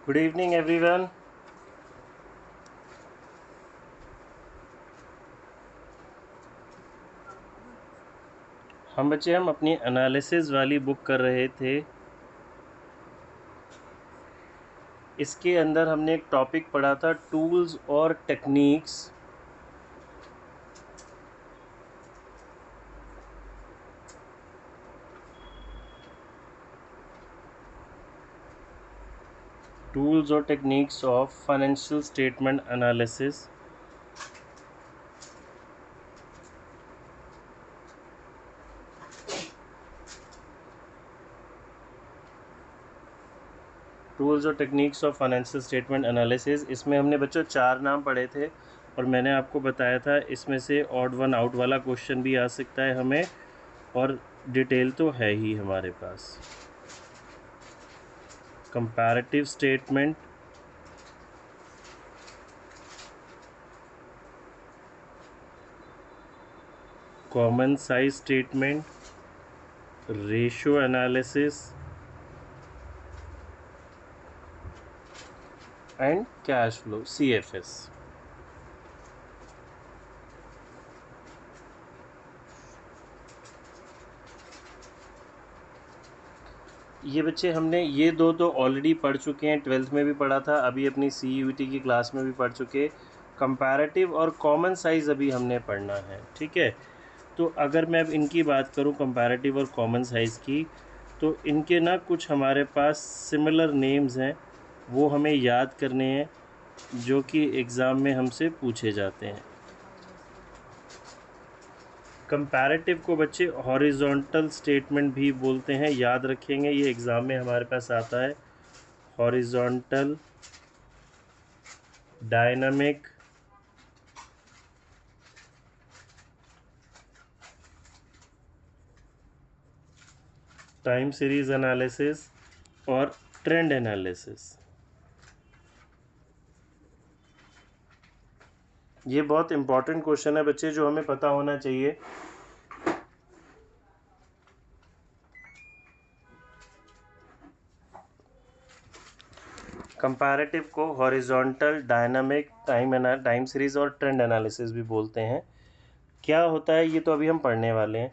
Good evening everyone. हम अपनी analysis वाली बुक कर रहे थे। इसके अंदर हमने एक टॉपिक पढ़ा था, टूल्स और टेक्निक्स। टूल्स और techniques of financial statement analysis. Tools और techniques of financial statement analysis, इसमें हमने बच्चों 4 नाम पढ़े थे और मैंने आपको बताया था इसमें से ऑड वन आउट वाला क्वेश्चन भी आ सकता है हमें, और डिटेल तो है ही हमारे पास। Comparative statement, common size statement, ratio analysis and cash flow, CFS। ये बच्चे हमने ये दो तो ऑलरेडी पढ़ चुके हैं, 12th में भी पढ़ा था, अभी अपनी CUET की क्लास में भी पढ़ चुके। कंपैरेटिव और कॉमन साइज अभी हमने पढ़ना है, ठीक है। तो अगर मैं अब इनकी बात करूं, कंपैरेटिव और कॉमन साइज की, तो इनके ना कुछ हमारे पास सिमिलर नेम्स हैं, वो हमें याद करने हैं, जो कि एग्ज़ाम में हमसे पूछे जाते हैं। कंपैरेटिव को बच्चे हॉरिजॉन्टल स्टेटमेंट भी बोलते हैं, याद रखेंगे, ये एग्ज़ाम में हमारे पास आता है। Horizontal, dynamic, time series analysis और ट्रेंड एनालिसिस। ये बहुत इंपॉर्टेंट क्वेश्चन है बच्चे, जो हमें पता होना चाहिए। कंपैरेटिव को हॉरिजॉन्टल, डायनामिक, टाइम सीरीज और ट्रेंड एनालिसिस भी बोलते हैं। क्या होता है ये तो अभी हम पढ़ने वाले हैं।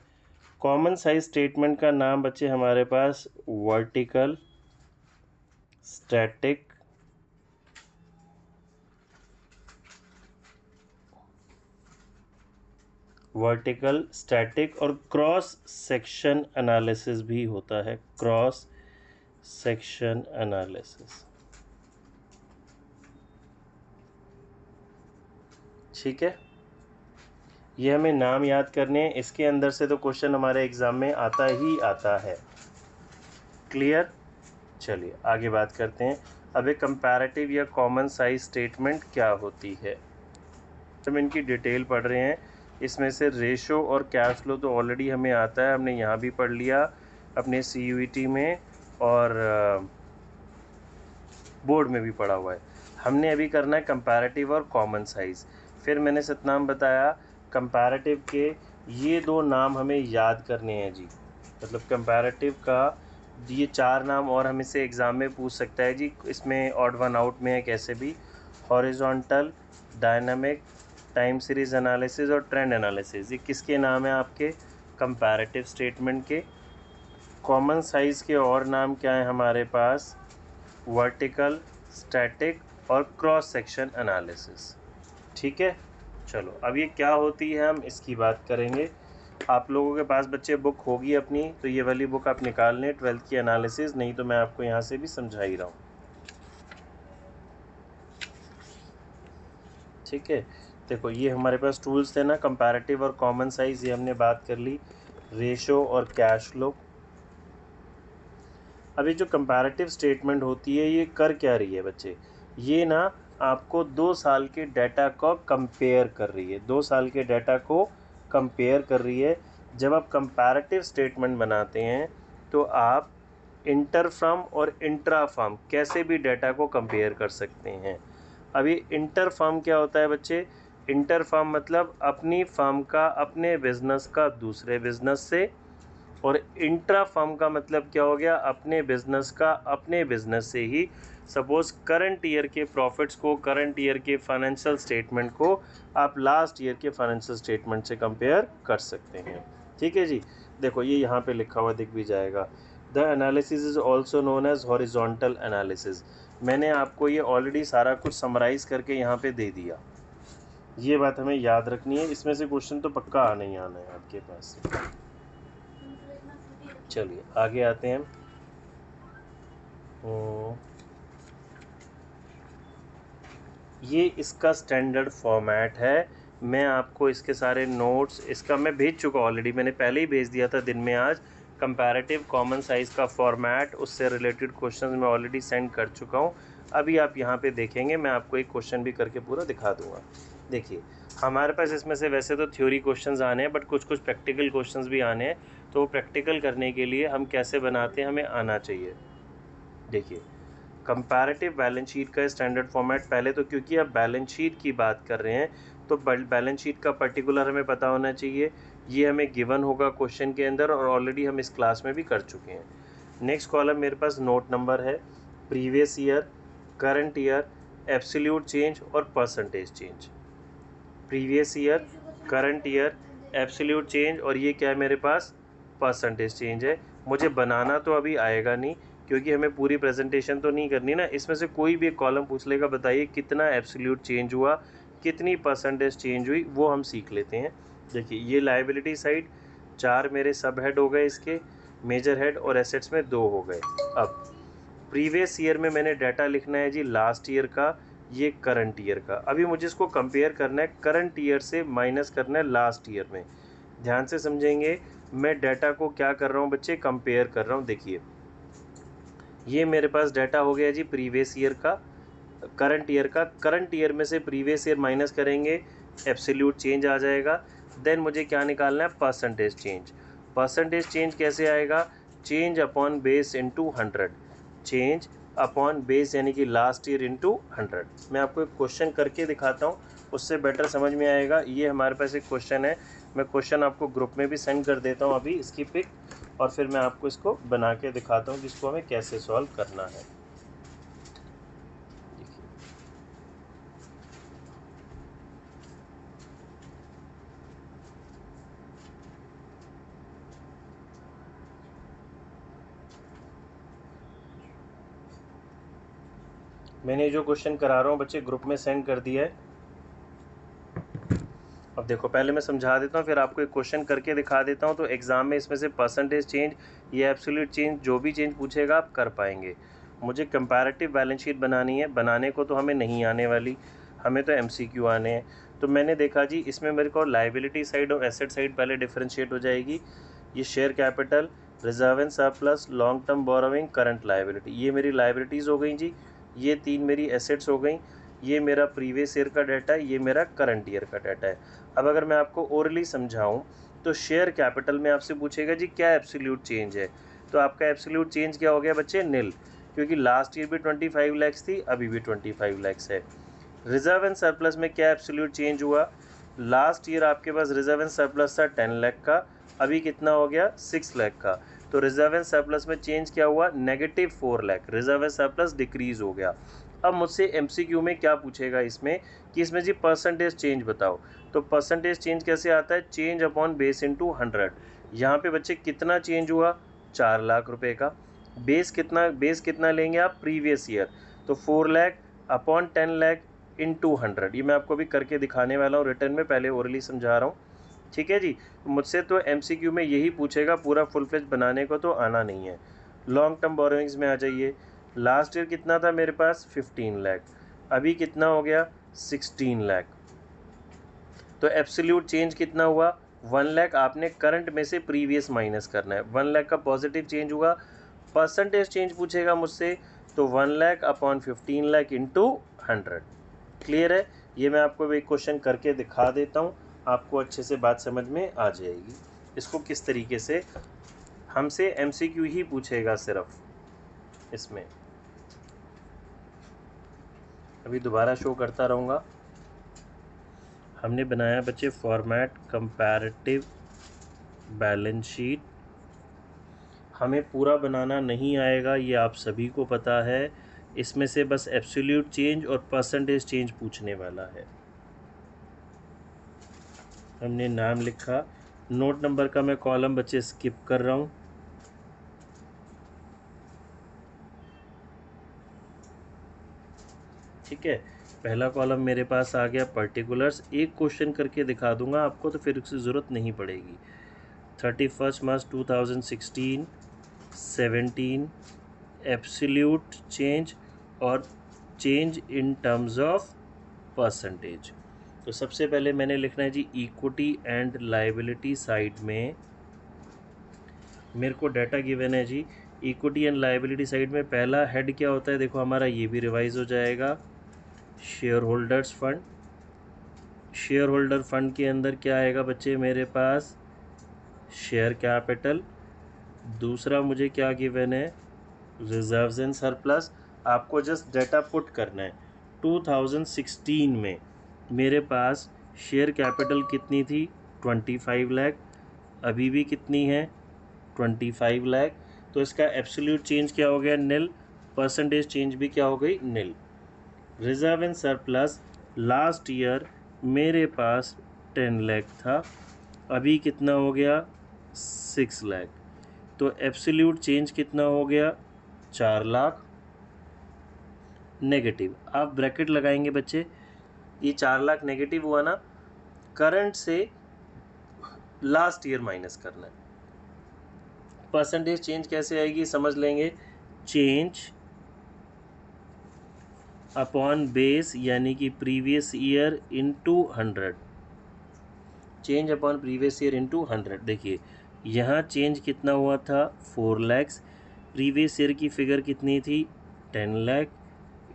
कॉमन साइज स्टेटमेंट का नाम बच्चे हमारे पास वर्टिकल, स्टैटिक, स्टैटिक और क्रॉस सेक्शन एनालिसिस भी होता है। क्रॉस सेक्शन एनालिसिस, ठीक है। ये हमें नाम याद करने हैं, इसके अंदर से तो क्वेश्चन हमारे एग्जाम में आता ही आता है। क्लियर? चलिए आगे बात करते हैं। अब एक कंपैरेटिव या कॉमन साइज स्टेटमेंट क्या होती है, हम इनकी डिटेल पढ़ रहे हैं। इसमें से रेशो और कैश फ्लो तो ऑलरेडी हमें आता है, हमने यहाँ भी पढ़ लिया अपने CUET में, और बोर्ड में भी पढ़ा हुआ है। हमने अभी करना है कंपैरेटिव और कॉमन साइज़। फिर मैंने सतनाम बताया कंपैरेटिव के ये 2 नाम हमें याद करने हैं जी, मतलब कंपैरेटिव का ये 4 नाम और हमें से एग्ज़ाम में पूछ सकता है जी, इसमें ऑड वन आउट में है कैसे भी। Horizontal, dynamic, time series analysis और ट्रेंड एनालिसिस, ये किसके नाम है आपके? कंपैरेटिव स्टेटमेंट के। कॉमन साइज़ के और नाम क्या है हमारे पास? वर्टिकल, स्टैटिक और क्रॉस सेक्शन एनालिसिस, ठीक है। चलो अब ये क्या होती है हम इसकी बात करेंगे। आप लोगों के पास बच्चे बुक होगी अपनी, तो ये वाली बुक आप निकाल लें, 12th की एनालिसिस, नहीं तो मैं आपको यहाँ से भी समझा ही रहा हूँ, ठीक है। देखो ये हमारे पास टूल्स थे ना, कंपैरेटिव और कॉमन साइज़, ये हमने बात कर ली। रेशो और कैश फ्लो। अभी जो कंपैरेटिव स्टेटमेंट होती है ये कर क्या रही है बच्चे? ये ना आपको 2 साल के डाटा को कंपेयर कर रही है, 2 साल के डाटा को कंपेयर कर रही है। जब आप कंपैरेटिव स्टेटमेंट बनाते हैं तो आप इंटर फर्म और इंट्रा फर्म कैसे भी डाटा को कंपेयर कर सकते हैं। अभी इंटर फर्म क्या होता है बच्चे? इंटर फर्म मतलब अपनी फर्म का, अपने बिजनेस का दूसरे बिजनेस से, और इंट्रा फर्म का मतलब क्या हो गया, अपने बिजनेस का अपने बिजनेस से ही। सपोज करंट ईयर के प्रॉफिट्स को, करंट ईयर के फाइनेंशियल स्टेटमेंट को आप लास्ट ईयर के फाइनेंशियल स्टेटमेंट से कंपेयर कर सकते हैं। ठीक है जी, देखो ये यहाँ पे लिखा हुआ दिख भी जाएगा। The analysis is also known as horizontal analysis. मैंने आपको ये ऑलरेडी सारा कुछ समराइज करके यहाँ पे दे दिया, ये बात हमें याद रखनी है। इसमें से क्वेश्चन तो पक्का आना ही आना है आपके पास। चलिए आगे आते हैं। ये इसका स्टैंडर्ड फॉर्मेट है। मैं आपको इसके सारे नोट्स, इसका मैं भेज चुका ऑलरेडी, मैंने पहले ही भेज दिया था दिन में आज। कंपैरेटिव कॉमन साइज़ का फॉर्मेट, उससे रिलेटेड क्वेश्चंस मैं ऑलरेडी सेंड कर चुका हूँ। अभी आप यहाँ पे देखेंगे, मैं आपको एक क्वेश्चन भी करके पूरा दिखा दूँगा। देखिए हमारे पास इसमें से वैसे तो थ्योरी क्वेश्चंस आने हैं, बट कुछ कुछ प्रैक्टिकल क्वेश्चंस भी आने हैं। तो प्रैक्टिकल करने के लिए हम कैसे बनाते हैं, हमें आना चाहिए। देखिए कंपैरेटिव बैलेंस शीट का स्टैंडर्ड फॉर्मेट, पहले तो क्योंकि आप बैलेंस शीट की बात कर रहे हैं तो बैलेंस शीट का पर्टिकुलर हमें पता होना चाहिए। ये हमें गिवन होगा क्वेश्चन के अंदर, और ऑलरेडी हम इस क्लास में भी कर चुके हैं। नेक्स्ट कॉलम मेरे पास नोट नंबर है, previous year, current year, absolute change और percentage change. Previous year, current year, absolute change, और ये क्या है मेरे पास, परसेंटेज चेंज है। मुझे बनाना तो अभी आएगा नहीं, क्योंकि हमें पूरी प्रेजेंटेशन तो नहीं करनी ना। इसमें से कोई भी एक कॉलम पूछ लेगा, बताइए कितना एब्सोल्यूट चेंज हुआ, कितनी परसेंटेज चेंज हुई, वो हम सीख लेते हैं। देखिए ये लायबिलिटी साइड, 4 मेरे सब हेड हो गए इसके, मेजर हेड, और एसेट्स में 2 हो गए। अब प्रीवियस ईयर में मैंने डाटा लिखना है जी लास्ट ईयर का, ये करंट ईयर का। अभी मुझे इसको कंपेयर करना है, करंट ईयर से माइनस करना है लास्ट ईयर में। ध्यान से समझेंगे, मैं डाटा को क्या कर रहा हूँ बच्चे, कंपेयर कर रहा हूँ। देखिए ये मेरे पास डाटा हो गया जी प्रीवियस ईयर का, करंट ईयर का। करंट ईयर में से प्रीवियस ईयर माइनस करेंगे, एब्सोल्यूट चेंज आ जाएगा। देन मुझे क्या निकालना है, परसेंटेज चेंज। परसेंटेज चेंज कैसे आएगा, change upon base into 100, change upon base यानी कि लास्ट ईयर इंटू 100। मैं आपको एक क्वेश्चन करके दिखाता हूँ, उससे बेटर समझ में आएगा। ये हमारे पास एक क्वेश्चन है, मैं क्वेश्चन आपको ग्रुप में भी सेंड कर देता हूँ अभी इसकी पिक, और फिर मैं आपको इसको बना के दिखाता हूँ जिसको हमें कैसे सॉल्व करना है। मैंने जो क्वेश्चन करा रहा हूँ बच्चे ग्रुप में सेंड कर दिया है। अब देखो पहले मैं समझा देता हूँ, फिर आपको एक क्वेश्चन करके दिखा देता हूँ। तो एग्जाम में इसमें से परसेंटेज चेंज, ये एब्सोल्यूट चेंज, जो भी चेंज पूछेगा आप कर पाएंगे। मुझे कंपैरेटिव बैलेंस शीट बनानी है, बनाने को तो हमें नहीं आने वाली, हमें तो एमसीक्यू आने हैं। तो मैंने देखा जी इसमें मेरे को लायबिलिटी साइड और एसेट साइड पहले डिफरेंशिएट हो जाएगी। ये share capital, reserve and surplus, long term borrowing, current liability, ये मेरी लायबिलिटीज़ हो गई जी। ये 3 मेरी एसेट्स हो गई। ये मेरा प्रीवियस ईयर का डाटा है, ये मेरा करंट ईयर का डाटा है। अब अगर मैं आपको ओरली समझाऊं तो शेयर कैपिटल में आपसे पूछेगा जी क्या एब्सोल्यूट चेंज है, तो आपका एब्सोल्यूट चेंज क्या हो गया बच्चे, नील, क्योंकि लास्ट ईयर भी 25 लैक्स थी, अभी भी 25 लैक्स है। रिजर्व एंड सरप्लस में क्या एब्सोल्यूट चेंज हुआ, लास्ट ईयर आपके पास रिजर्व एंड सरप्लस था 10 लाख का, अभी कितना हो गया 6 लाख का। तो रिजर्व एंड सरप्लस में चेंज क्या हुआ, -4 lakh, reserve and surplus decrease हो गया। अब मुझसे एमसीक्यू में क्या पूछेगा इसमें, कि इसमें जी परसेंटेज चेंज बताओ। तो परसेंटेज चेंज कैसे आता है, चेंज अपॉन बेस इंटू 100। यहाँ पे बच्चे कितना चेंज हुआ, 4 लाख रुपए का। बेस कितना लेंगे आप, प्रीवियस ईयर, तो 4 लाख अपॉन 10 लाख इंटू 100। ये मैं आपको भी करके दिखाने वाला हूँ रिटर्न में, पहले ओरली समझा रहा हूँ। ठीक है जी, मुझसे तो एमसीक्यू में यही पूछेगा, पूरा फुल फ्लेज बनाने को तो आना नहीं है। लॉन्ग टर्म बोरोइंग्स में आ जाइए। लास्ट ईयर कितना था मेरे पास 15 लाख, अभी कितना हो गया 16 लाख। तो एब्सोल्यूट चेंज कितना हुआ 1 लाख, आपने करंट में से प्रीवियस माइनस करना है। 1 लाख का पॉजिटिव चेंज हुआ। परसेंटेज चेंज पूछेगा मुझसे, तो 1 lakh upon 15 lakh into 100। Clear है, ये मैं आपको एक क्वेश्चन करके दिखा देता हूँ, आपको अच्छे से बात समझ में आ जाएगी। इसको किस तरीके से, हमसे एमसीक्यू ही पूछेगा सिर्फ इसमें। अभी दोबारा शो करता रहूँगा। हमने बनाया बच्चे फॉर्मेट कंपैरेटिव बैलेंस शीट हमें पूरा बनाना नहीं आएगा, ये आप सभी को पता है। इसमें से बस एब्सोल्यूट चेंज और परसेंटेज चेंज पूछने वाला है। हमने नाम लिखा, नोट नंबर का मैं कॉलम बच्चे स्किप कर रहा हूँ। ठीक है, पहला कॉलम मेरे पास आ गया पर्टिकुलर्स। एक क्वेश्चन करके दिखा दूंगा आपको, तो फिर उसकी ज़रूरत नहीं पड़ेगी। 31 मार्च 2016, 17 एब्सोल्यूट चेंज और change in terms of percentage. तो सबसे पहले मैंने लिखना है जी इक्विटी एंड लायबिलिटी साइड में मेरे को डाटा गिवन है जी। इक्विटी एंड लायबिलिटी साइड में पहला हेड क्या होता है, देखो हमारा ये भी रिवाइज हो जाएगा, share holders fund. Share holder fund के अंदर क्या आएगा बच्चे मेरे पास, शेयर कैपिटल। दूसरा मुझे क्या गिवन है, रिजर्व्स एंड सरप्लस। आपको जस्ट डाटा पुट करना है। 2016 में मेरे पास शेयर कैपिटल कितनी थी, 25 लाख। अभी भी कितनी है, 25 लाख। तो इसका एब्सोल्यूट चेंज क्या हो गया, निल। परसेंटेज चेंज भी क्या हो गई, nil. Reserve and surplus last year मेरे पास 10 लाख था, अभी कितना हो गया, 6 लाख। तो एब्सोल्यूट चेंज कितना हो गया, 4 लाख। नेगेटिव, आप ब्रैकेट लगाएंगे बच्चे, ये 4 लाख नेगेटिव हुआ ना, करंट से लास्ट ईयर माइनस करना है। परसेंटेज चेंज कैसे आएगी समझ लेंगे, चेंज अपॉन बेस यानी कि previous year into 100। Change upon previous year into 100। देखिए यहाँ चेंज कितना हुआ था, 4 लैक्स। प्रीवियस ईयर की फिगर कितनी थी, 10 लाख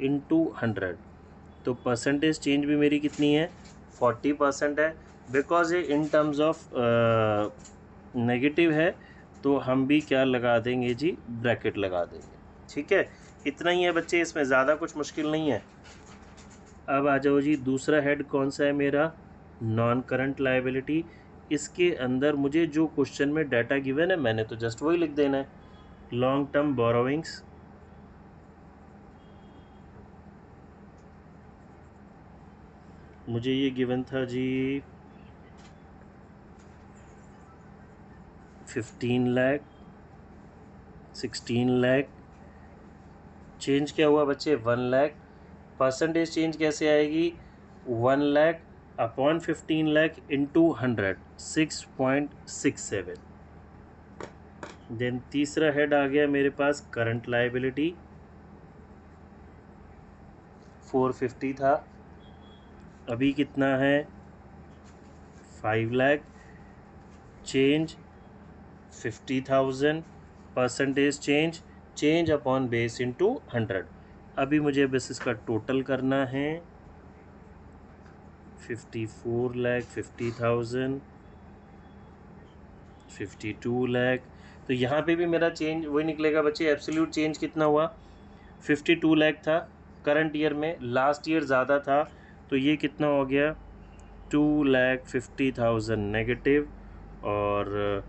इनटू 100। तो परसेंटेज चेंज भी मेरी कितनी है, 40% है। बिकॉज ये इन टर्म्स ऑफ नेगेटिव है, तो हम भी क्या लगा देंगे जी, ब्रैकेट लगा देंगे। ठीक है, इतना ही है बच्चे, इसमें ज़्यादा कुछ मुश्किल नहीं है। अब आ जाओ जी, दूसरा हेड कौन सा है मेरा, नॉन करंट लायबिलिटी। इसके अंदर मुझे जो क्वेश्चन में डाटा गिवन है मैंने तो जस्ट वही लिख देना है। लॉन्ग टर्म बोरोविंग्स, मुझे ये गिवन था जी 15 लाख, 16 लाख। चेंज क्या हुआ बच्चे, 1 लाख। परसेंटेज चेंज कैसे आएगी, 1 lakh upon 15 lakh into 100, 6.67। Then तीसरा हेड आ गया मेरे पास करंट लायबिलिटी, 450 था, अभी कितना है, 5 lakh. Change 50,000, percentage change, change upon base into 100। अभी मुझे बस इसका टोटल करना है, 54 लाख, 50,000, 52 लाख। तो यहाँ पे भी मेरा चेंज वही निकलेगा बच्चे। एब्सोल्यूट चेंज कितना हुआ, 52 लाख था करंट ईयर में, लास्ट ईयर ज़्यादा था, तो ये कितना हो गया, 2,50,000 नेगेटिव। और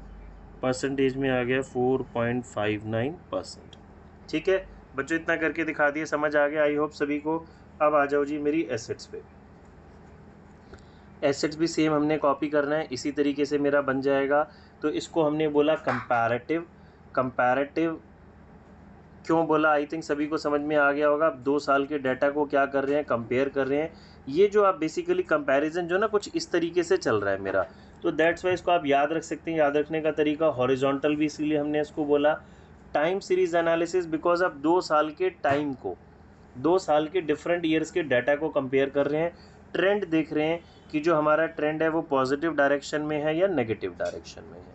परसेंटेज में आ गया 4.59%। ठीक है बच्चों, इतना करके दिखा दिए, समझ आ गया आई होप सभी को। अब आ जाओ जी मेरी एसेट्स पे। एसेट्स भी सेम हमने कॉपी करना है, इसी तरीके से मेरा बन जाएगा। तो इसको हमने बोला कंपैरेटिव। कंपैरेटिव क्यों बोला, आई थिंक सभी को समझ में आ गया होगा। आप 2 साल के डाटा को क्या कर रहे हैं, कंपेयर कर रहे हैं। ये जो आप बेसिकली कंपैरिजन जो ना कुछ इस तरीके से चल रहा है मेरा, तो दैट्स वाई इसको आप याद रख सकते हैं। याद रखने का तरीका हॉरिजॉन्टल भी इसीलिए हमने इसको बोला। टाइम सीरीज एनालिसिस, बिकॉज आप 2 साल के टाइम को, 2 साल के डिफरेंट ईयर्स के डाटा को कंपेयर कर रहे हैं, ट्रेंड देख रहे हैं कि जो हमारा ट्रेंड है वो पॉजिटिव डायरेक्शन में है या नेगेटिव डायरेक्शन में है।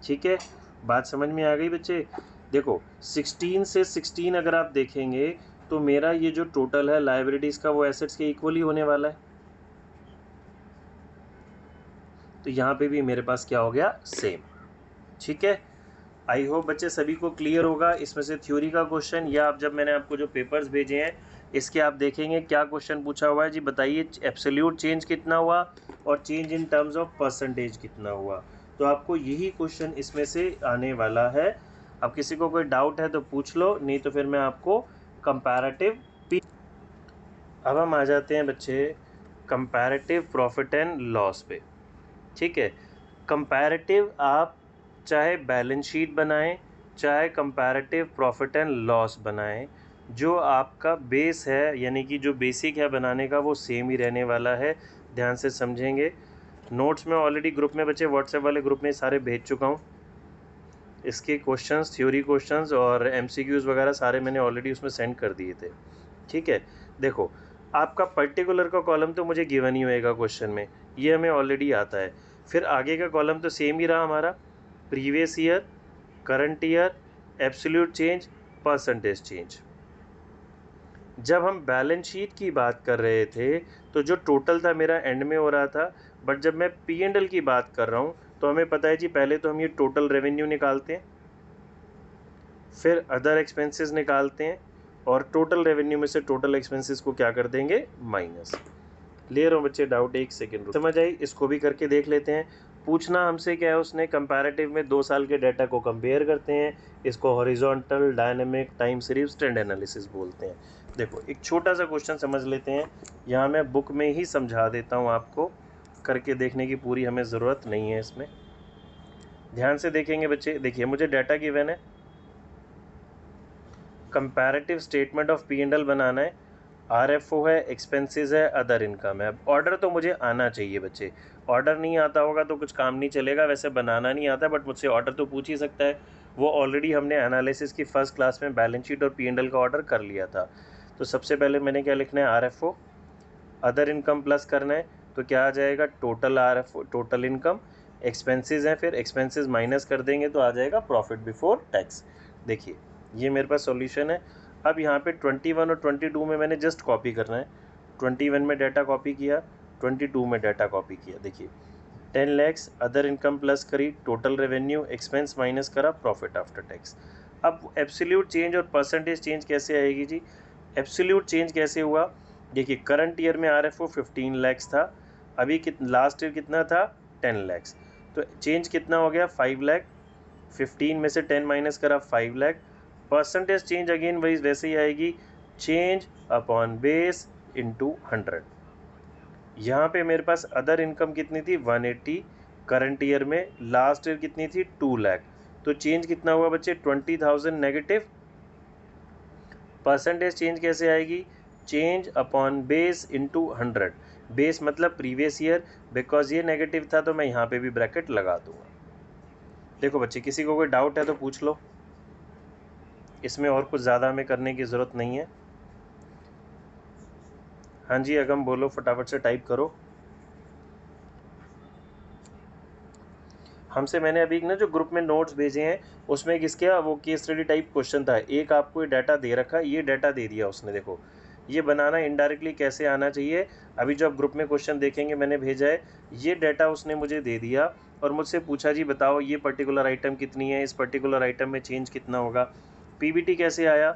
ठीक है, बात समझ में आ गई बच्चे। देखो 16 से 16 अगर आप देखेंगे तो मेरा ये जो टोटल है लायबिलिटीज़ का वो एसेट्स के इक्वल ही होने वाला है। तो यहाँ पे भी मेरे पास क्या हो गया, सेम। ठीक है, आई होप बच्चे सभी को क्लियर होगा। इसमें से थ्योरी का क्वेश्चन या आप जब मैंने आपको जो पेपर्स भेजे हैं इसके आप देखेंगे क्या क्वेश्चन पूछा हुआ है जी, बताइए एब्सोल्यूट चेंज कितना हुआ और change in terms of percentage कितना हुआ। तो आपको यही क्वेश्चन इसमें से आने वाला है। अब किसी को कोई डाउट है तो पूछ लो, नहीं तो फिर मैं आपको कंपैरेटिव अब हम आ जाते हैं बच्चे कंपैरेटिव प्रॉफिट एंड लॉस पे। ठीक है, कंपैरेटिव आप चाहे बैलेंस शीट बनाएं, चाहे कंपैरेटिव प्रॉफिट एंड लॉस बनाएं, जो आपका बेस है यानी कि जो बेसिक है बनाने का वो सेम ही रहने वाला है। ध्यान से समझेंगे। नोट्स में ऑलरेडी ग्रुप में बच्चे व्हाट्सएप वाले ग्रुप में सारे भेज चुका हूँ। इसके क्वेश्चंस, थ्योरी क्वेश्चंस और एमसीक्यूज़ वगैरह सारे मैंने ऑलरेडी उसमें सेंड कर दिए थे। ठीक है, देखो आपका पर्टिकुलर का कॉलम तो मुझे गिवन ही होएगा क्वेश्चन में, ये हमें ऑलरेडी आता है। फिर आगे का कॉलम तो सेम ही रहा हमारा, previous year, current year, absolute change, percentage change. जब हम बैलेंस शीट की बात कर रहे थे तो जो टोटल था मेरा एंड में हो रहा था, बट जब मैं P&L की बात कर रहा हूँ तो हमें पता है जी, पहले तो हम ये टोटल रेवेन्यू निकालते हैं, फिर अदर एक्सपेंसेस निकालते हैं, और टोटल रेवेन्यू में से टोटल एक्सपेंसेस को क्या कर देंगे, माइनस। ले रहा हूँ बच्चे डाउट, एक सेकेंड समझ आई, इसको भी करके देख लेते हैं। पूछना हमसे क्या है उसने, कंपैरेटिव में 2 साल के डाटा को कंपेयर करते हैं, इसको horizontal dynamic time series trend analysis बोलते हैं। देखो एक छोटा सा क्वेश्चन समझ लेते हैं, यहाँ मैं बुक में ही समझा देता हूँ आपको, करके देखने की पूरी हमें ज़रूरत नहीं है इसमें। ध्यान से देखेंगे बच्चे, देखिए मुझे डाटा गिवन है, कंपैरेटिव स्टेटमेंट ऑफ P&L बनाना है, RFO है, एक्सपेंसेस है, अदर इनकम है। अब ऑर्डर तो मुझे आना चाहिए बच्चे, ऑर्डर नहीं आता होगा तो कुछ काम नहीं चलेगा। वैसे बनाना नहीं आता बट मुझसे ऑर्डर तो पूछ ही सकता है, वो ऑलरेडी हमने एनालिसिस की फर्स्ट क्लास में बैलेंस शीट और P&L का ऑर्डर कर लिया था। तो सबसे पहले मैंने क्या लिखना है, RFO, अदर इनकम प्लस करना है, तो क्या आ जाएगा, total RFO, total income, expenses हैं, फिर एक्सपेंसेस माइनस कर देंगे तो आ जाएगा प्रॉफिट बिफोर टैक्स। देखिए ये मेरे पास सॉल्यूशन है। अब यहाँ पे 21 और 22 में मैंने जस्ट कॉपी करना है, 21 में डाटा कॉपी किया, 22 में डाटा कॉपी किया। देखिए 10 लैक्स अदर इनकम प्लस करी, टोटल रेवेन्यू, एक्सपेंस माइनस करा, प्रॉफिट आफ्टर टैक्स। अब एब्सोल्यूट चेंज और परसेंटेज चेंज कैसे आएगी जी, एब्सोल्यूट चेंज कैसे हुआ, देखिए करंट ईयर में RFO 15 लैक्स था, अभी लास्ट ईयर कितना था, 10 लैक्स, तो चेंज कितना हो गया, 5 लैख, 15 में से 10 माइनस करा, 5 लैख। परसेंटेज चेंज अगेन वही वैसे ही आएगी, चेंज अपॉन बेस इंटू 100। यहाँ पे मेरे पास अदर इनकम कितनी थी, 180 करंट ईयर में, लास्ट ईयर कितनी थी, 2 लाख, तो चेंज कितना हुआ बच्चे, 20,000 नेगेटिव। परसेंटेज चेंज कैसे आएगी, change upon base into 100, base मतलब प्रीवियस ईयर, बिकॉज ये नेगेटिव था तो मैं यहाँ पे भी ब्रैकेट लगा दूंगा। देखो बच्चे किसी को कोई डाउट है तो पूछ लो, इसमें और कुछ ज़्यादा हमें करने की ज़रूरत नहीं है। हाँ जी अगम बोलो, फटाफट से टाइप करो। हमसे मैंने अभी ना जो ग्रुप में नोट्स भेजे हैं उसमें किसके वो केस स्टडी टाइप क्वेश्चन था, एक आपको ये डाटा दे रखा, ये डाटा दे दिया उसने, देखो ये बनाना इनडायरेक्टली कैसे आना चाहिए। अभी जो आप ग्रुप में क्वेश्चन देखेंगे मैंने भेजा है, ये डाटा उसने मुझे दे दिया और मुझसे पूछा जी बताओ ये पर्टिकुलर आइटम कितनी है, इस पर्टिकुलर आइटम में चेंज कितना होगा। PBT कैसे आया,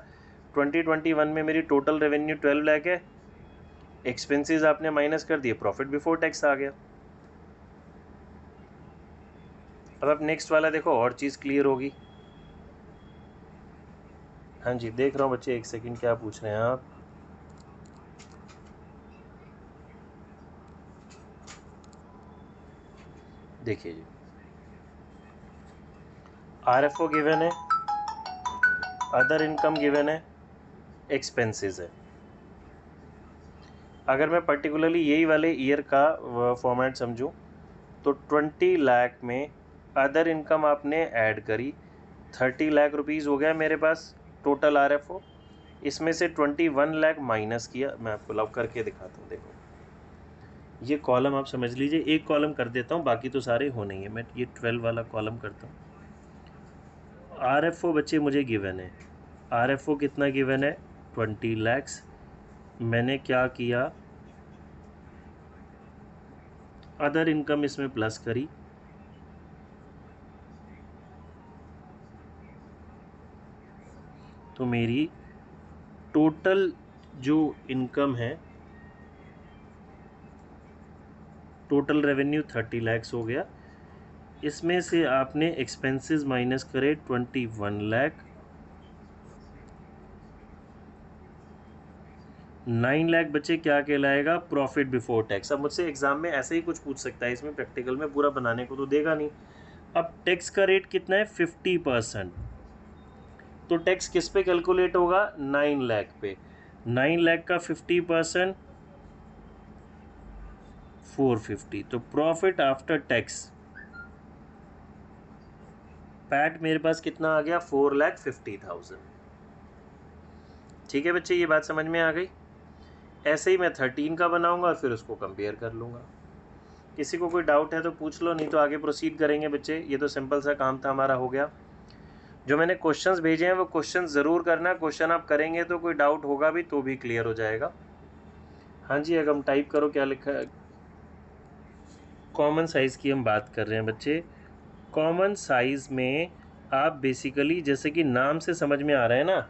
2021 में मेरी टोटल रेवेन्यू 12 लाख है, एक्सपेंसेस आपने माइनस कर दिए, प्रॉफिट बिफोर टैक्स आ गया। अब आप नेक्स्ट वाला देखो, और चीज़ क्लियर होगी। हाँ जी देख रहा हूँ बच्चे, एक सेकंड क्या पूछ रहे हैं आप, देखिए जी RFO गिवन है, अदर इनकम गिवन है, एक्सपेंसेस है। अगर मैं पर्टिकुलरली यही वाले ईयर का फॉर्मेट समझूं तो 20 लाख में अदर इनकम आपने ऐड करी, 30 लाख रुपीज़ हो गया मेरे पास टोटल RFO, इसमें से 21 लाख माइनस किया। मैं आपको लव करके दिखाता हूँ, देखो ये कॉलम आप समझ लीजिए, एक कॉलम कर देता हूँ, बाकी तो सारे होने ही है। मैं ये 12 वाला कॉलम करता हूँ। RFO बच्चे मुझे गिवन है, RFO कितना गिवन है, 20 लैक्स। मैंने क्या किया, अदर इनकम इसमें प्लस करी, तो मेरी टोटल जो इनकम है, टोटल रेवेन्यू 30 लैक्स हो गया। इसमें से आपने एक्सपेंसेस माइनस करे 21 लाख, 9 लाख बचे, क्या कहलाएगा? Profit before tax. अब मुझसे एग्जाम में ऐसे ही कुछ पूछ सकता है, इसमें प्रैक्टिकल में पूरा बनाने को तो देगा नहीं। अब टैक्स का रेट कितना है? 50%। तो टैक्स किस पे कैलकुलेट होगा? 9 लाख पे। 9 लाख का 50% 450। तो प्रॉफिट आफ्टर टैक्स पैट मेरे पास कितना आ गया? 4,50,000। ठीक है बच्चे, ये बात समझ में आ गई। ऐसे ही मैं 13 का बनाऊंगा और फिर उसको कंपेयर कर लूँगा। किसी को कोई डाउट है तो पूछ लो, नहीं तो आगे प्रोसीड करेंगे बच्चे। ये तो सिंपल सा काम था हमारा, हो गया। जो मैंने क्वेश्चंस भेजे हैं वो क्वेश्चन ज़रूर करना। क्वेश्चन आप करेंगे तो कोई डाउट होगा भी तो भी क्लियर हो जाएगा। हाँ जी, अगर हम टाइप करो क्या लिखा है। कॉमन साइज़ की हम बात कर रहे हैं बच्चे। कॉमन साइज़ में आप बेसिकली, जैसे कि नाम से समझ में आ रहा है ना,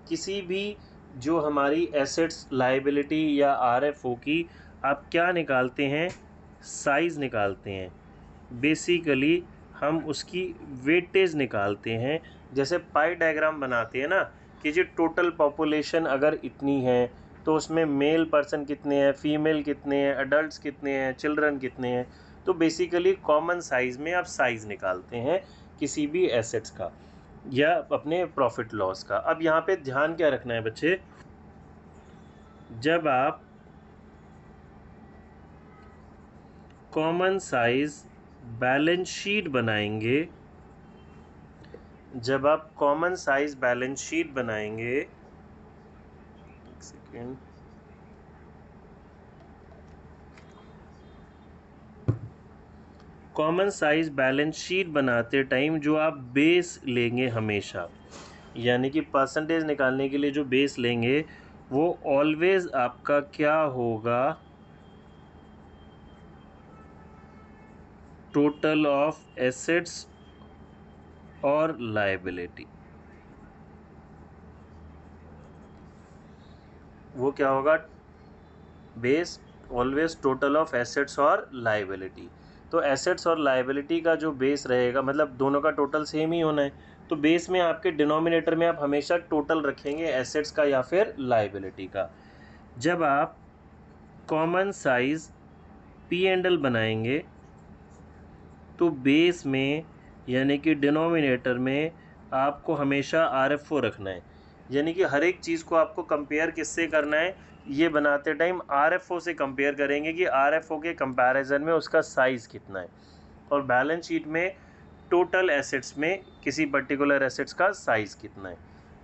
किसी भी जो हमारी एसेट्स, लायबिलिटी या आरएफओ की आप क्या निकालते हैं? साइज़ निकालते हैं। बेसिकली हम उसकी वेटेज निकालते हैं। जैसे पाई डायग्राम बनाते हैं ना, कि जी टोटल पॉपुलेशन अगर इतनी है तो उसमें मेल पर्सन कितने हैं, फीमेल कितने हैं, अडल्ट्स कितने हैं, चिल्ड्रन कितने हैं। तो बेसिकली कॉमन साइज़ में आप साइज़ निकालते हैं किसी भी एसेट्स का या अपने प्रॉफिट लॉस का। अब यहाँ पे ध्यान क्या रखना है बच्चे, जब आप कॉमन साइज बैलेंस शीट बनाएंगे, जब आप कॉमन साइज बैलेंस शीट बनाएंगे, एक second, common size balance sheet बनाते टाइम जो आप बेस लेंगे हमेशा, यानी कि परसेंटेज निकालने के लिए जो बेस लेंगे वो ऑलवेज आपका क्या होगा? टोटल ऑफ एसेट्स और लायबिलिटी। वो क्या होगा? Base always total of assets और लायबिलिटी। तो एसेट्स और लायबिलिटी का जो बेस रहेगा, मतलब दोनों का टोटल सेम ही होना है, तो बेस में आपके डिनोमिनेटर में आप हमेशा टोटल रखेंगे एसेट्स का या फिर लायबिलिटी का। जब आप common size P and L बनाएंगे तो बेस में यानी कि डिनोमिनेटर में आपको हमेशा आर एफ ओ रखना है। यानी कि हर एक चीज़ को आपको कंपेयर किससे करना है? ये बनाते टाइम आर एफ ओ से कंपेयर करेंगे कि आर एफ ओ के कंपैरिजन में उसका साइज़ कितना है, और बैलेंस शीट में टोटल एसेट्स में किसी पर्टिकुलर एसेट्स का साइज़ कितना है।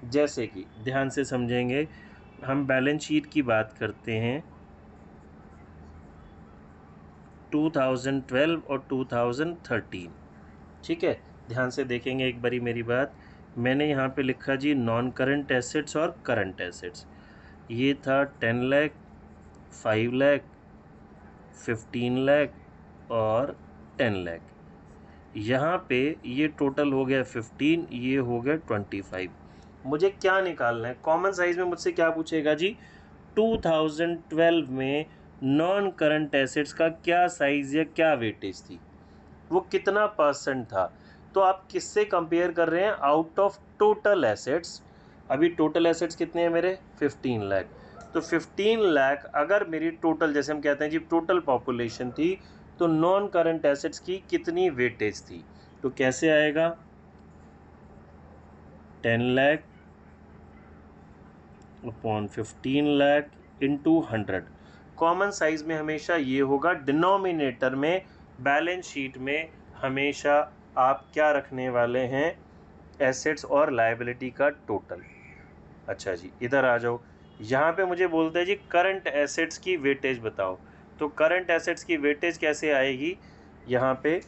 जैसे कि ध्यान से समझेंगे, हम बैलेंस शीट की बात करते हैं 2012 और 2013। ठीक है, ध्यान से देखेंगे एक बारी मेरी बात। मैंने यहाँ पे लिखा जी नॉन करंट एसेट्स और करंट एसेट्स। ये था 10 लाख, 5 लाख, 15 लाख और 10 लाख। यहाँ पे ये टोटल हो गया 15, ये हो गया 25। मुझे क्या निकालना है? कॉमन साइज में मुझसे क्या पूछेगा जी? 2012 में नॉन करंट एसेट्स का क्या साइज या क्या वेटेज थी, वो कितना परसेंट था। तो आप किससे कंपेयर कर रहे हैं? Out of total assets. अभी टोटल एसेट्स कितने हैं मेरे? 15 लाख। तो 15 लाख अगर मेरी टोटल, जैसे हम कहते हैं जी टोटल पॉपुलेशन थी, तो नॉन करंट एसेट्स की कितनी वेटेज थी? तो कैसे आएगा? 10 lakh upon 15 lakh into 100। Common size में हमेशा ये होगा, डिनोमिनेटर में बैलेंस शीट में हमेशा आप क्या रखने वाले हैं? एसेट्स और लायबिलिटी का टोटल। अच्छा जी, इधर आ जाओ। यहाँ पे मुझे बोलते हैं जी करंट एसेट्स की वेटेज बताओ। तो करंट एसेट्स की वेटेज कैसे आएगी? यहाँ पे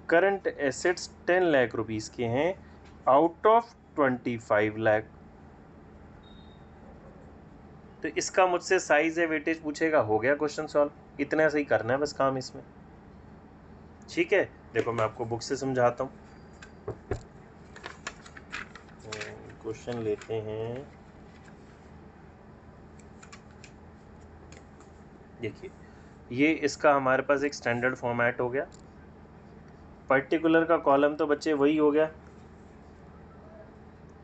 करंट एसेट्स 10 लाख रुपीज़ के हैं आउट ऑफ 25 लाख। तो इसका मुझसे साइज है वेटेज पूछेगा, हो गया क्वेश्चन सॉल्व। इतना सही करना है बस काम इसमें। ठीक है, देखो मैं आपको बुक से समझाता हूँ। क्वेश्चन लेते हैं, देखिए ये इसका हमारे पास एक स्टैंडर्ड फॉर्मेट हो गया। पर्टिकुलर का कॉलम तो बच्चे वही हो गया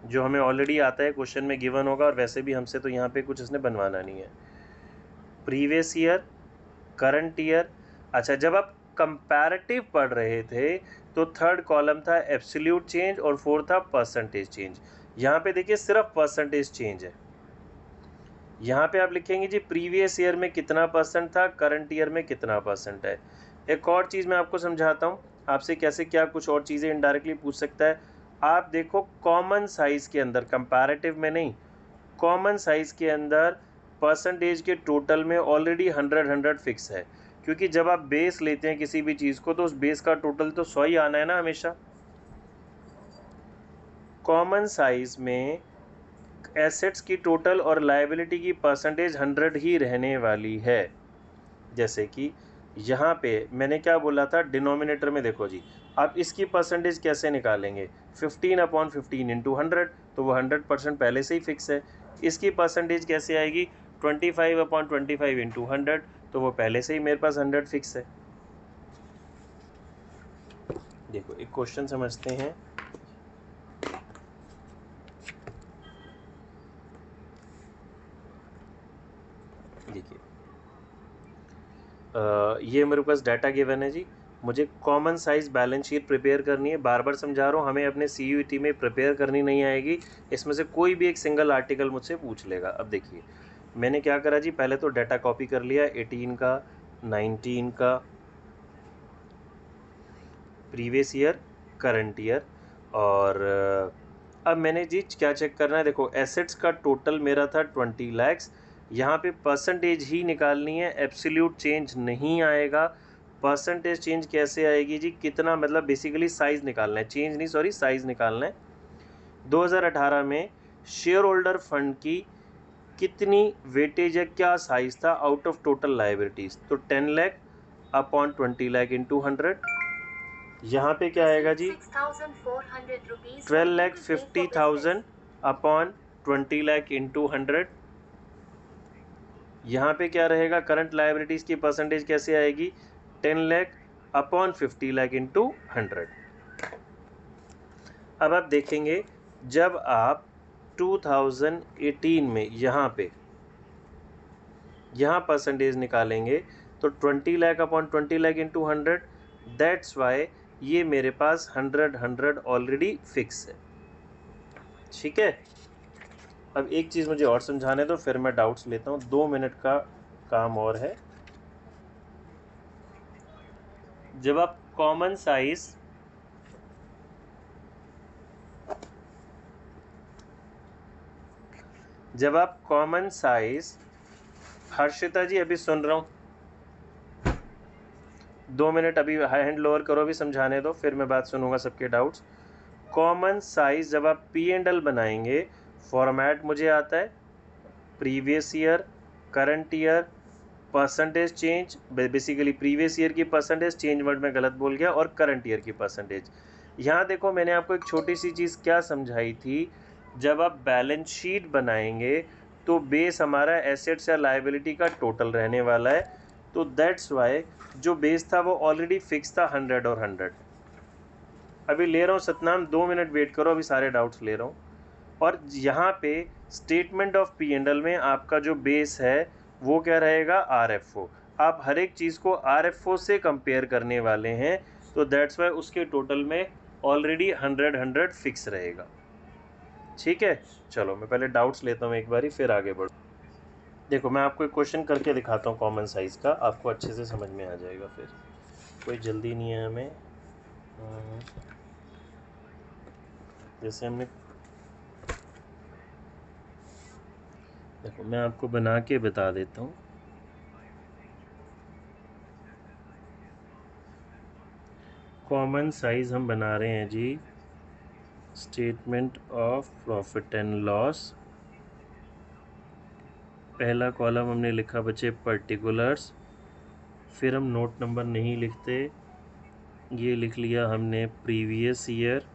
जो हमें ऑलरेडी आता है, क्वेश्चन में गिवन होगा, और वैसे भी हमसे तो यहाँ पे कुछ इसने बनवाना नहीं है। Previous year, current year. अच्छा, जब आप कंपैरेटिव पढ़ रहे थे तो थर्ड कॉलम था एब्सोल्यूट चेंज और फोर्थ था परसेंटेज चेंज। यहाँ पे देखिए सिर्फ परसेंटेज चेंज है। यहाँ पे आप लिखेंगे जी प्रीवियस ईयर में कितना परसेंट था, करंट ईयर में कितना परसेंट है। एक और चीज़ मैं आपको समझाता हूँ आपसे कैसे क्या कुछ और चीज़ें इनडायरेक्टली पूछ सकता है। आप देखो कॉमन साइज के अंदर, कंपैरेटिव में नहीं, कॉमन साइज के अंदर परसेंटेज के टोटल में ऑलरेडी 100 फिक्स है, क्योंकि जब आप बेस लेते हैं किसी भी चीज़ को तो उस बेस का टोटल तो 100 ही आना है ना हमेशा। कॉमन साइज में एसेट्स की टोटल और लायबिलिटी की परसेंटेज 100 ही रहने वाली है। जैसे कि यहाँ पे मैंने क्या बोला था, डिनोमिनेटर में देखो जी, आप इसकी परसेंटेज कैसे निकालेंगे, 15/15 इंटू 100, तो वो 100% पहले से ही फिक्स है। इसकी परसेंटेज कैसे आएगी, 25/25 इंटू 100, तो वो पहले से ही मेरे पास 100 फिक्स है। देखो एक क्वेश्चन समझते हैं। देखिए ये मेरे पास डाटा गिवन है जी, मुझे common size balance sheet prepare करनी है। बार बार समझा रहा हूँ, हमें अपने CUET में प्रिपेयर करनी नहीं आएगी, इसमें से कोई भी एक सिंगल आर्टिकल मुझसे पूछ लेगा। अब देखिए मैंने क्या करा जी, पहले तो डाटा कॉपी कर लिया 18 का, 19 का, प्रीवियस ईयर, करंट ईयर, और अब मैंने जी क्या चेक करना है, देखो एसेट्स का टोटल मेरा था 20 लाख्स, यहाँ पे परसेंटेज ही निकालनी है, एब्सोल्यूट चेंज नहीं आएगा। परसेंटेज चेंज कैसे आएगी जी, कितना, मतलब बेसिकली साइज़ निकालना है, चेंज नहीं, सॉरी साइज़ निकालना है। 2018 में शेयर होल्डर फंड की कितनी वेटेज है, क्या साइज़ था आउट ऑफ टोटल लाइबिलिटीज़, तो 10 लाख अपॉन 20 लाख इंटू 100। यहाँ पे क्या आएगा जी, 12,50,000 अपॉन 20 लाख इंटू 100। यहाँ पे क्या रहेगा, करंट लायबिलिटीज़ की परसेंटेज कैसे आएगी, 10 लाख अपॉन 50 लाख इंटू 100। अब आप देखेंगे जब आप 2018 में यहाँ परसेंटेज निकालेंगे तो 20 lakh upon 20 lakh into 100, that's why ये मेरे पास 100 ऑलरेडी फिक्स है। ठीक है, अब एक चीज़ मुझे और समझाने दो, फिर मैं डाउट्स लेता हूँ, 2 मिनट का काम और है। जब आप कॉमन साइज हर्षिता जी अभी सुन रहा हूँ, 2 मिनट अभी हैंड लोअर करो, अभी समझाने दो, फिर मैं बात सुनूंगा सबके डाउट्स। कॉमन साइज जब आप P&L बनाएंगे, फॉर्मेट मुझे आता है previous year, current year, percentage change, basically previous year की परसेंटेज, चेंज वर्ड में गलत बोल गया, और करंट ईयर की परसेंटेज। यहाँ देखो मैंने आपको एक छोटी सी चीज़ क्या समझाई थी, जब आप बैलेंस शीट बनाएंगे तो बेस हमारा एसेट्स या लायबिलिटी का टोटल रहने वाला है, तो दैट्स वाई जो बेस था वो ऑलरेडी फिक्स था 100 और 100। अभी ले रहा हूँ सतनाम, 2 मिनट वेट करो, अभी सारे डाउट्स ले रहा हूँ। और यहाँ पे स्टेटमेंट ऑफ P&L में आपका जो बेस है वो क्या रहेगा, RFO। आप हर एक चीज़ को RFO से कंपेयर करने वाले हैं, तो दैट्स वाई उसके टोटल में ऑलरेडी 100 फिक्स रहेगा। ठीक है, चलो मैं पहले डाउट्स लेता हूँ एक बारी, फिर आगे बढ़ो। देखो मैं आपको एक क्वेश्चन करके दिखाता हूँ कॉमन साइज़ का, आपको अच्छे से समझ में आ जाएगा, फिर कोई जल्दी नहीं है हमें। जैसे हमने, देखो मैं आपको बना के बता देता हूँ। कॉमन साइज हम बना रहे हैं जी, statement of profit and loss. पहला कॉलम हमने लिखा बच्चे पर्टिकुलर्स, फिर हम नोट नंबर नहीं लिखते, ये लिख लिया हमने previous year,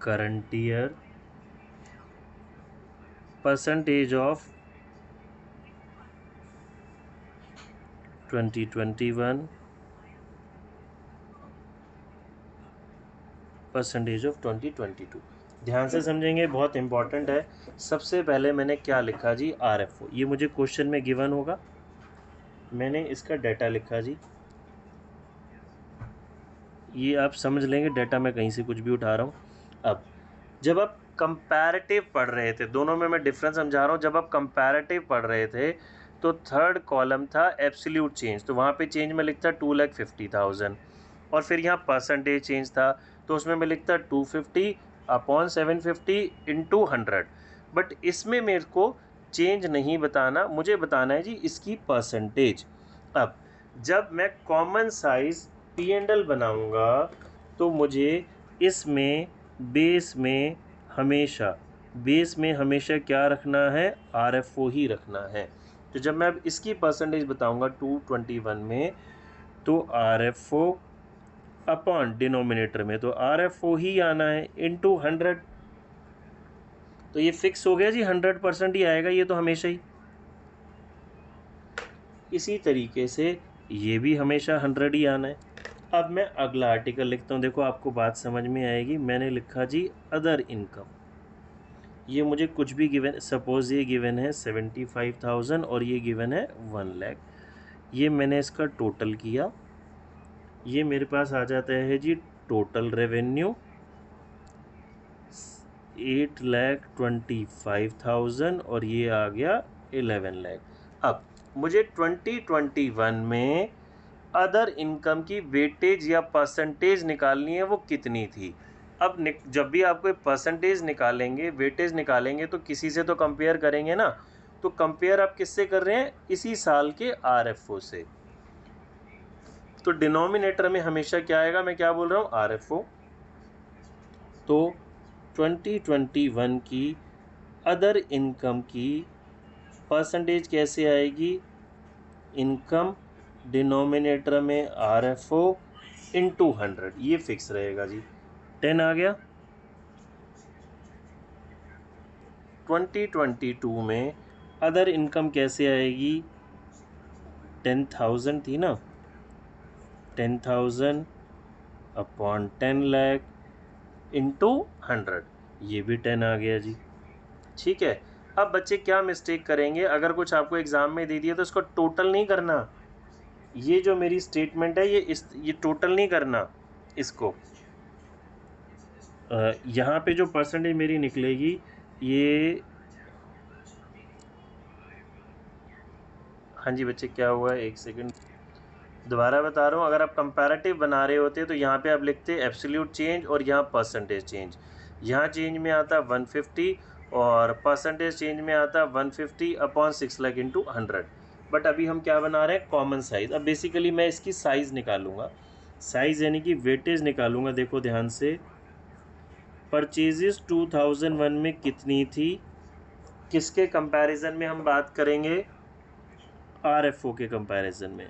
current year, percentage of 2021, percentage of 2022। ध्यान से समझेंगे, बहुत इंपॉर्टेंट है। सबसे पहले मैंने क्या लिखा जी, RFO। ये मुझे क्वेश्चन में गिवन होगा, मैंने इसका डाटा लिखा जी। ये आप समझ लेंगे, डाटा मैं कहीं से कुछ भी उठा रहा हूँ। अब जब आप कंपैरेटिव पढ़ रहे थे, दोनों में मैं डिफरेंस समझा रहा हूँ। जब आप कंपैरेटिव पढ़ रहे थे तो थर्ड कॉलम था एब्सोल्यूट चेंज, तो वहाँ पे चेंज में लिखता 2,50,000, और फिर यहाँ परसेंटेज चेंज था तो उसमें मैं लिखता 250 अपॉन 750 इंटू 100। बट इसमें मेरे को चेंज नहीं बताना, मुझे बताना है जी इसकी परसेंटेज। अब जब मैं कॉमन साइज P&L बनाऊंगा तो मुझे इसमें बेस में हमेशा क्या रखना है, RFO ही रखना है। तो जब मैं अब इसकी परसेंटेज बताऊंगा 221 में, तो RFO अपॉन डिनोमिनेटर में तो RFO ही आना है इंटू 100। तो ये फिक्स हो गया जी, 100% ही आएगा ये तो हमेशा ही। इसी तरीके से ये भी हमेशा 100 ही आना है। अब मैं अगला आर्टिकल लिखता हूँ, देखो आपको बात समझ में आएगी। मैंने लिखा जी अदर इनकम। ये मुझे कुछ भी गिवन, सपोज ये गिवन है 75,000 और ये गिवन है 1 लाख। ये मैंने इसका टोटल किया, ये मेरे पास आ जाता है जी टोटल रेवेन्यू 8,25,000 और ये आ गया 11 लाख। अब मुझे 2021 में अदर इनकम की वेटेज या परसेंटेज निकालनी है, वो कितनी थी। अब जब भी आप कोई परसेंटेज निकालेंगे, वेटेज निकालेंगे, तो किसी से तो कंपेयर करेंगे ना। तो कंपेयर आप किससे कर रहे हैं, इसी साल के RFO से। तो डिनोमिनेटर में हमेशा क्या आएगा, मैं क्या बोल रहा हूँ, RFO। तो 2021 की अदर इनकम की परसेंटेज कैसे आएगी, इनकम डिनोमिनेटर में RFO इंटू 100, ये फिक्स रहेगा जी। 10 आ गया। 2022 में अदर इनकम कैसे आएगी, 10,000 थी ना, 10,000 अपॉन 10 लाख इंटू 100, ये भी 10 आ गया जी। ठीक है। अब बच्चे क्या मिस्टेक करेंगे, अगर कुछ आपको एग्जाम में दे दिया तो इसको टोटल नहीं करना। ये जो मेरी स्टेटमेंट है ये टोटल नहीं करना इसको। यहाँ पे जो परसेंटेज मेरी निकलेगी, ये, हाँ जी बच्चे क्या हुआ है, एक सेकंड दोबारा बता रहा हूँ। अगर आप कंपैरेटिव बना रहे होते तो यहाँ पे आप लिखते एब्सोल्यूट चेंज और यहाँ परसेंटेज चेंज। यहाँ चेंज में आता 150 और परसेंटेज चेंज में आता 150 अपॉन 6 लाख इंटू 100। बट अभी हम क्या बना रहे हैं, कॉमन साइज। अब बेसिकली मैं इसकी साइज़ निकालूंगा, साइज़ यानी कि वेटेज निकालूंगा। देखो ध्यान से, परचेजेस 2001 में कितनी थी, किसके कंपैरिजन में हम बात करेंगे, RFO के कंपैरिजन में।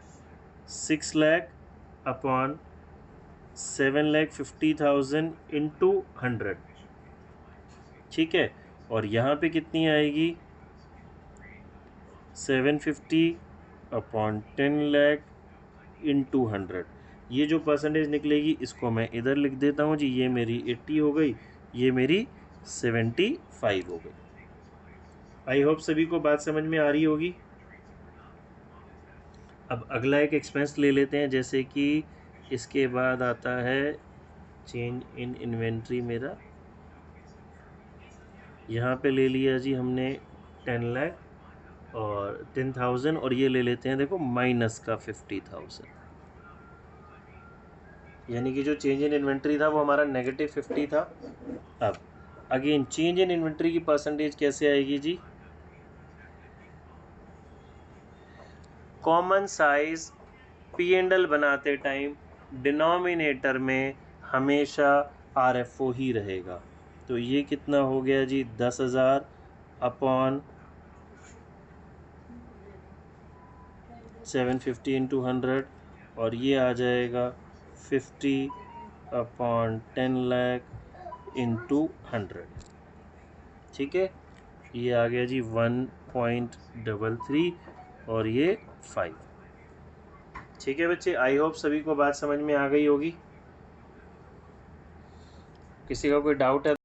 6 लाख अपॉन 7,50,000 इंटू 100, ठीक है। और यहाँ पे कितनी आएगी, 750 अपॉन 10 लाख इंटू 100। ये जो परसेंटेज निकलेगी इसको मैं इधर लिख देता हूँ जी। ये मेरी 80 हो गई, ये मेरी 75 हो गई। आई होप सभी को बात समझ में आ रही होगी। अब अगला एक एक्सपेंस ले लेते हैं, जैसे कि इसके बाद आता है चेंज इन इन्वेंट्री। मेरा यहाँ पे ले लिया जी हमने 10 लाख और 10,000, और ये ले लेते हैं देखो माइनस का 50,000, यानी कि जो चेंज इन इन्वेंट्री था वो हमारा -50 था। अब अगेन चेंज इन इन्वेंट्री की परसेंटेज कैसे आएगी जी, कॉमन साइज P&L बनाते टाइम डिनोमिनेटर में हमेशा RFO ही रहेगा। तो ये कितना हो गया जी, 10,000 अपॉन 750 इंटू 100, और ये आ जाएगा 50 अपॉन 10 लाख इंटू 100, ठीक है। ये आ गया जी 1.33 और ये 5, ठीक है बच्चे। आई होप सभी को बात समझ में आ गई होगी। किसी का कोई डाउट है